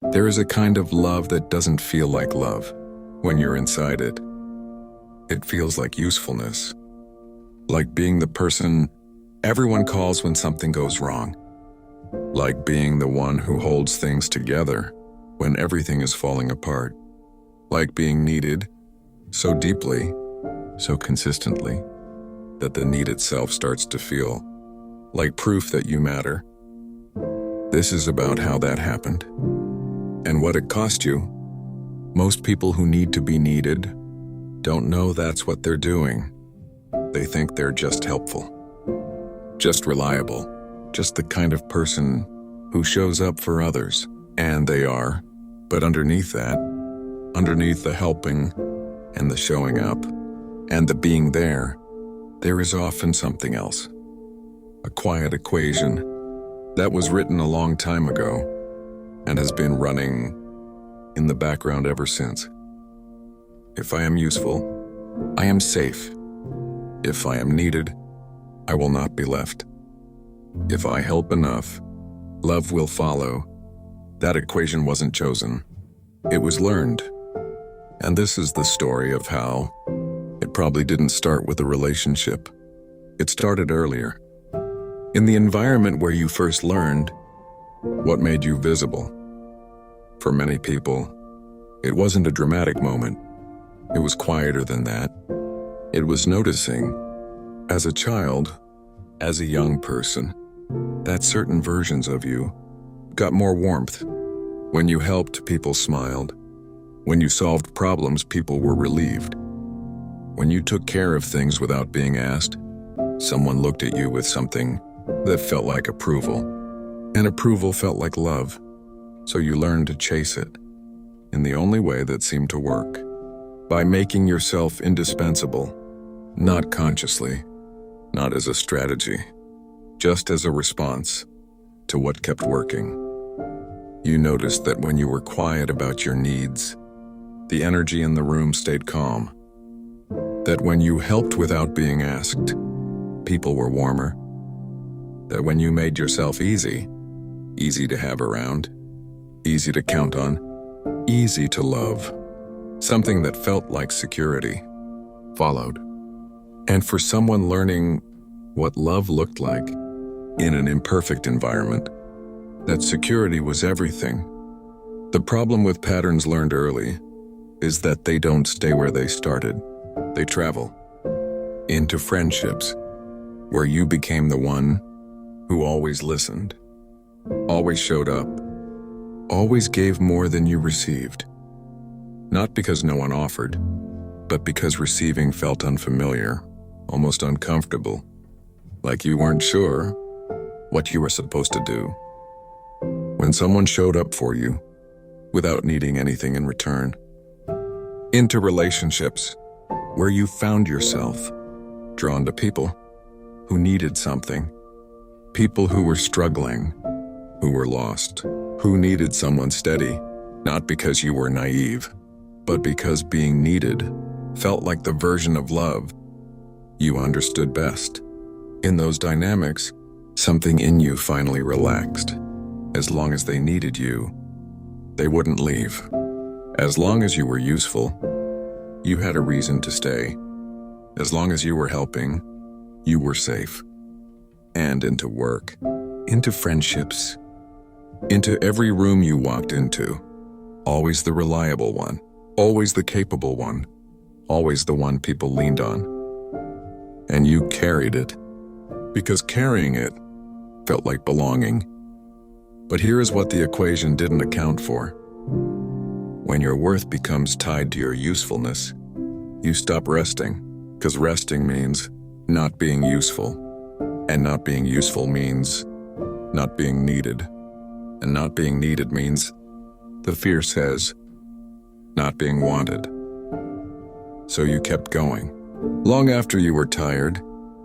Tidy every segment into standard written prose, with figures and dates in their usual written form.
There is a kind of love that doesn't feel like love when you're inside it. It feels like usefulness, like being the person everyone calls when something goes wrong, like being the one who holds things together when everything is falling apart, like being needed so deeply, so consistently, that the need itself starts to feel like proof that you matter. This is about how that happened and what it cost you. Most people who need to be needed don't know that's what they're doing. They think they're just helpful, just reliable, just the kind of person who shows up for others. And they are, but underneath that, underneath the helping and the showing up and the being there is often something else. A quiet equation that was written a long time ago and has been running in the background ever since. If I am useful, I am safe. If I am needed, I will not be left. If I help enough, love will follow. That equation wasn't chosen. It was learned. And this is the story of how it probably didn't start with a relationship. It started earlier. In the environment where you first learned what made you visible. For many people, it wasn't a dramatic moment. It was quieter than that. It was noticing, as a child, as a young person, that certain versions of you got more warmth. When you helped, people smiled. When you solved problems, people were relieved. When you took care of things without being asked, someone looked at you with something that felt like approval. And approval felt like love. So you learned to chase it in the only way that seemed to work. By making yourself indispensable, not consciously, not as a strategy, just as a response to what kept working. You noticed that when you were quiet about your needs, the energy in the room stayed calm. That when you helped without being asked, people were warmer. That when you made yourself easy to have around, easy to count on, easy to love, something that felt like security followed. And for someone learning what love looked like in an imperfect environment, that security was everything. The problem with patterns learned early is that they don't stay where they started. They travel into friendships where you became the one who always listened, always showed up, always gave more than you received. Not because no one offered, but because receiving felt unfamiliar, almost uncomfortable, like you weren't sure what you were supposed to do. When someone showed up for you without needing anything in return. Into relationships where you found yourself drawn to people who needed something, people who were struggling, who were lost, who needed someone steady, not because you were naive, but because being needed felt like the version of love you understood best. In those dynamics, something in you finally relaxed. As long as they needed you, they wouldn't leave. As long as you were useful, you had a reason to stay. As long as you were helping, you were safe. And into work, into friendships, into every room you walked into, always the reliable one, always the capable one, always the one people leaned on. And you carried it, because carrying it felt like belonging. But here is what the equation didn't account for. When your worth becomes tied to your usefulness, you stop resting, because resting means not being useful. And not being useful means not being needed. And not being needed means, the fear says, not being wanted. So you kept going. Long after you were tired,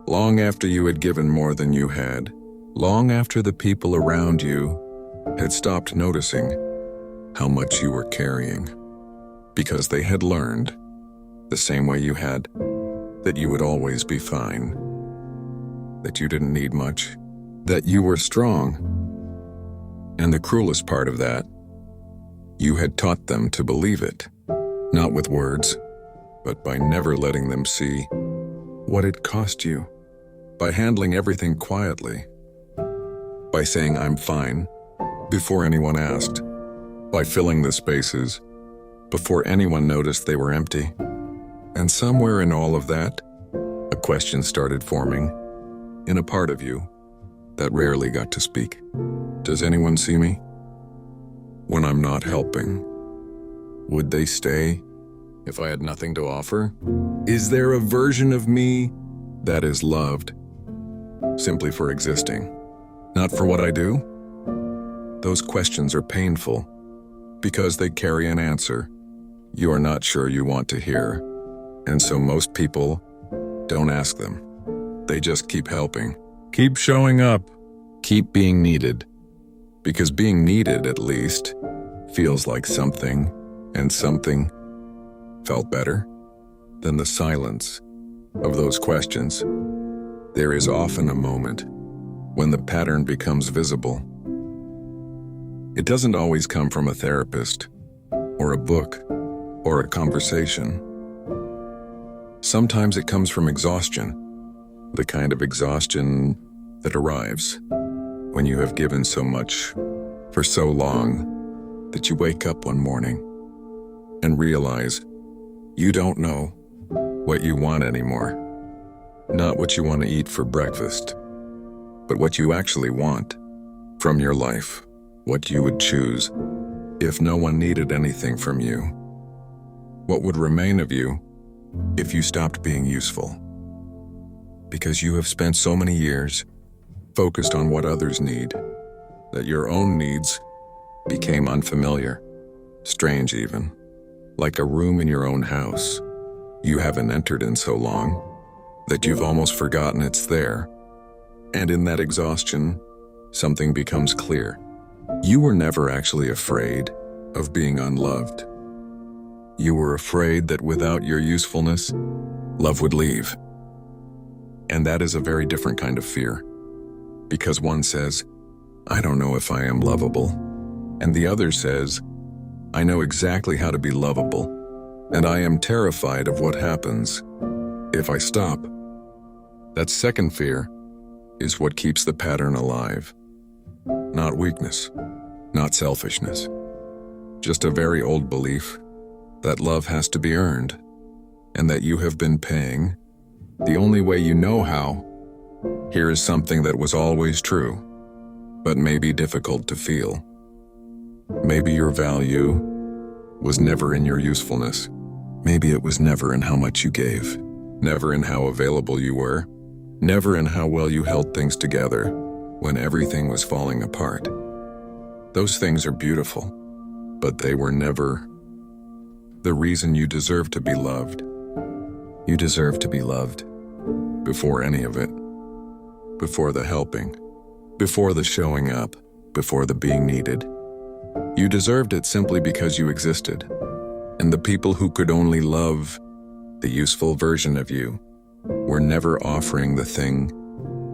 long after you had given more than you had, long after the people around you had stopped noticing how much you were carrying, because they had learned, the same way you had, that you would always be fine, that you didn't need much, that you were strong. And the cruelest part of that You had taught them to believe it, not with words, but by never letting them see what it cost you, by handling everything quietly, by saying "I'm fine" before anyone asked, by filling the spaces before anyone noticed they were empty. And somewhere in all of that, a question started forming in a part of you that rarely got to speak. Does anyone see me? When I'm not helping, would they stay if I had nothing to offer? Is there a version of me that is loved simply for existing, not for what I do? Those questions are painful because they carry an answer you are not sure you want to hear, and so most people don't ask them. They just keep helping, keep showing up, keep being needed, because being needed, at least, feels like something, and something felt better than the silence of those questions. There is often a moment when the pattern becomes visible. It doesn't always come from a therapist, or a book, or a conversation. Sometimes it comes from exhaustion, the kind of exhaustion that arrives when you have given so much for so long that you wake up one morning and realize you don't know what you want anymore. Not what you want to eat for breakfast, but what you actually want from your life, what you would choose if no one needed anything from you. What would remain of you if you stopped being useful? Because you have spent so many years focused on what others need, that your own needs became unfamiliar, strange even, like a room in your own house you haven't entered in so long that you've almost forgotten it's there. And in that exhaustion, something becomes clear. You were never actually afraid of being unloved. You were afraid that without your usefulness, love would leave. And that is a very different kind of fear, because one says, I don't know if I am lovable, and the other says, I know exactly how to be lovable, and I am terrified of what happens if I stop. That second fear is what keeps the pattern alive. Not weakness, not selfishness, just a very old belief that love has to be earned, and that you have been paying the only way you know how. Here is something that was always true, but maybe difficult to feel. Maybe your value was never in your usefulness. Maybe it was never in how much you gave, never in how available you were, never in how well you held things together when everything was falling apart. Those things are beautiful, but they were never the reason you deserve to be loved. You deserve to be loved before any of it, before the helping, before the showing up, before the being needed. You deserved it simply because you existed, and the people who could only love the useful version of you were never offering the thing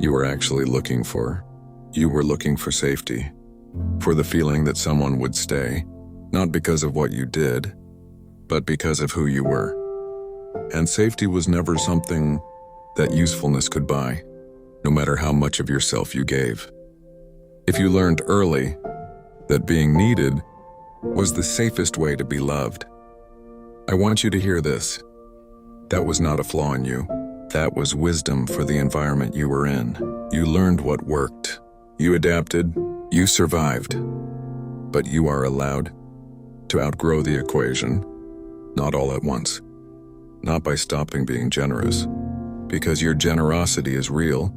you were actually looking for. You were looking for safety, for the feeling that someone would stay, not because of what you did, but because of who you were. And safety was never something that usefulness could buy, no matter how much of yourself you gave. If you learned early that being needed was the safest way to be loved, I want you to hear this. That was not a flaw in you. That was wisdom for the environment you were in. You learned what worked. You adapted. You survived. But you are allowed to outgrow the equation, not all at once. Not by stopping being generous, because your generosity is real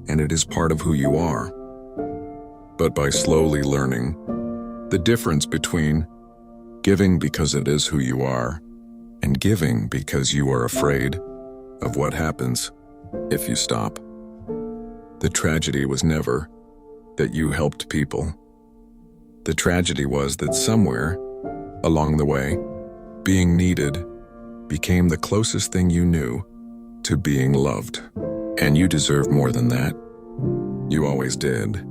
and it is part of who you are, but by slowly learning the difference between giving because it is who you are and giving because you are afraid of what happens if you stop. The tragedy was never that you helped people. The tragedy was that somewhere along the way, being needed became the closest thing you knew to being loved. And you deserve more than that. You always did.